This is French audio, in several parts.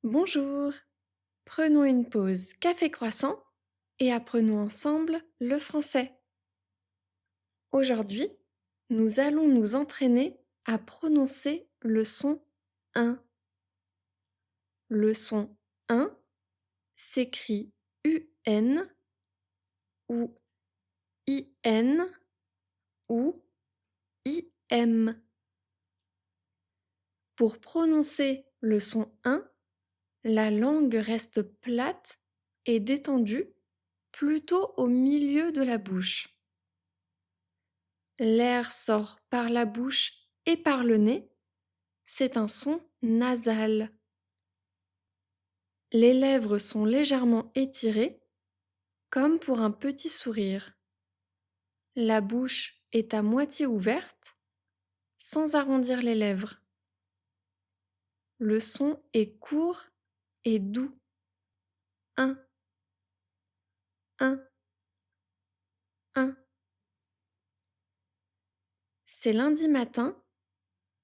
Bonjour, prenons une pause café croissant et apprenons ensemble le français. Aujourd'hui, nous allons nous entraîner à prononcer le son 1. Le son 1 s'écrit UN ou IN ou IM. Pour prononcer le son 1, la langue reste plate et détendue plutôt au milieu de la bouche. L'air sort par la bouche et par le nez. C'est un son nasal. Les lèvres sont légèrement étirées, comme pour un petit sourire. La bouche est à moitié ouverte, sans arrondir les lèvres. Le son est court et doux. Un, un, un. C'est lundi matin,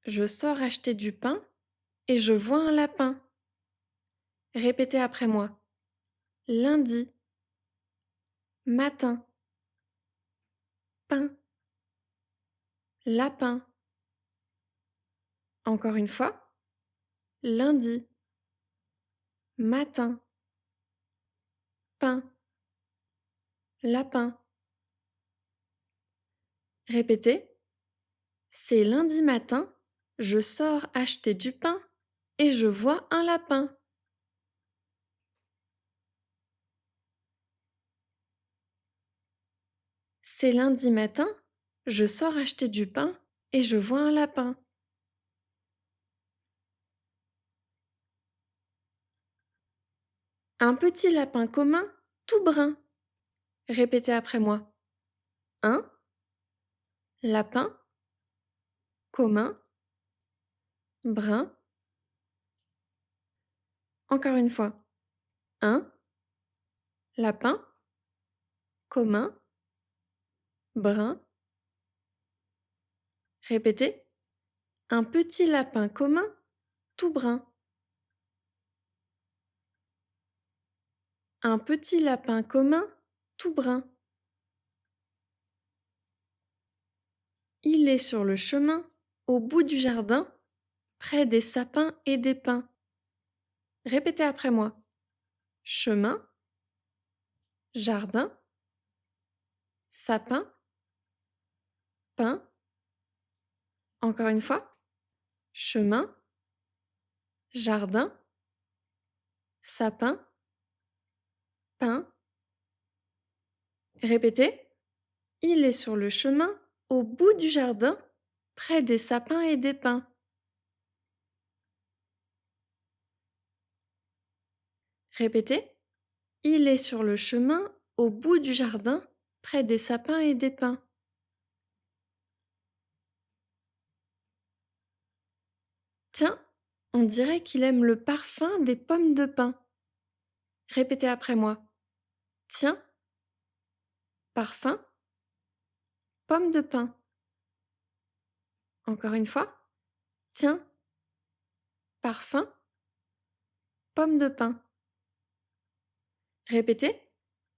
je sors acheter du pain et je vois un lapin. Répétez après moi. Lundi, matin, pain, lapin. Encore une fois. Lundi, matin, pain, lapin. Répétez. C'est lundi matin, je sors acheter du pain et je vois un lapin. C'est lundi matin, je sors acheter du pain et je vois un lapin. Un petit lapin commun, tout brun. Répétez après moi. Un lapin commun, brun. Encore une fois. Un lapin commun, brun. Répétez. Un petit lapin commun, tout brun. Un petit lapin commun, tout brun. Il est sur le chemin, au bout du jardin, près des sapins et des pins. Répétez après moi. Chemin, jardin, sapin, pin. Encore une fois. Chemin, jardin, sapin, pin. Répétez. Il est sur le chemin, au bout du jardin, près des sapins et des pins. Répétez. Il est sur le chemin, au bout du jardin, près des sapins et des pins. Tiens, on dirait qu'il aime le parfum des pommes de pin. Répétez après moi. Tiens, parfum, pomme de pin. Encore une fois. Tiens, parfum, pomme de pin. Répétez.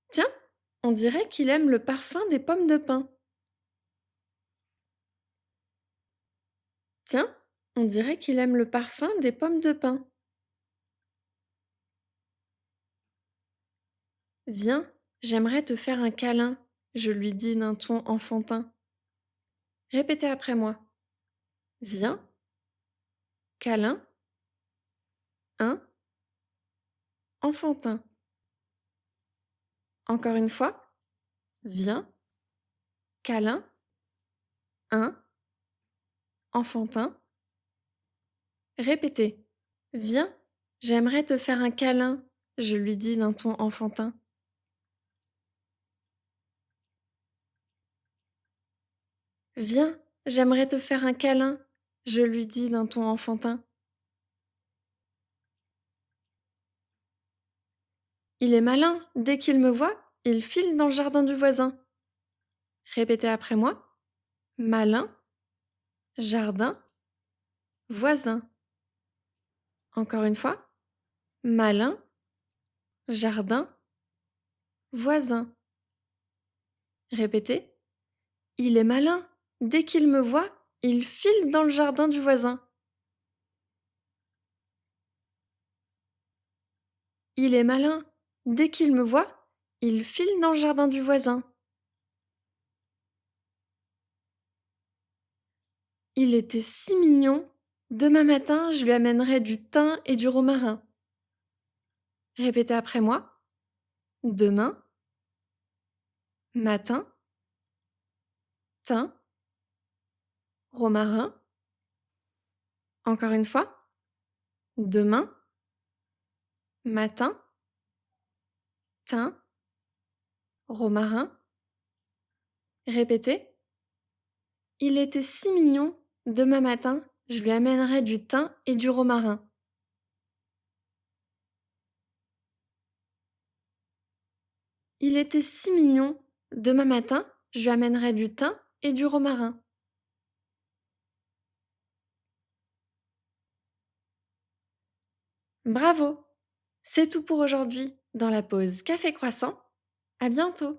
Tiens, on dirait qu'il aime le parfum des pommes de pin. Tiens, on dirait qu'il aime le parfum des pommes de pin. Viens, j'aimerais te faire un câlin, je lui dis d'un ton enfantin. Répétez après moi. Viens, câlin, un, enfantin. Encore une fois. Viens, câlin, un, enfantin. Répétez. Viens, j'aimerais te faire un câlin, je lui dis d'un ton enfantin. Viens, j'aimerais te faire un câlin, je lui dis d'un ton enfantin. Il est malin, dès qu'il me voit, il file dans le jardin du voisin. Répétez après moi. Malin, jardin, voisin. Encore une fois. malin, jardin, voisin. Répétez. Il est malin. Dès qu'il me voit, il file dans le jardin du voisin. Il est malin. Dès qu'il me voit, il file dans le jardin du voisin. Il était si mignon. Demain matin, je lui amènerai du thym et du romarin. Répétez après moi. Demain, matin, thym, romarin. Encore une fois. Demain, matin, thym, romarin. Répétez. Il était si mignon. Demain matin, je lui amènerai du thym et du romarin. Il était si mignon. Demain matin, je lui amènerai du thym et du romarin. Bravo! C'est tout pour aujourd'hui dans la pause café croissant. À bientôt!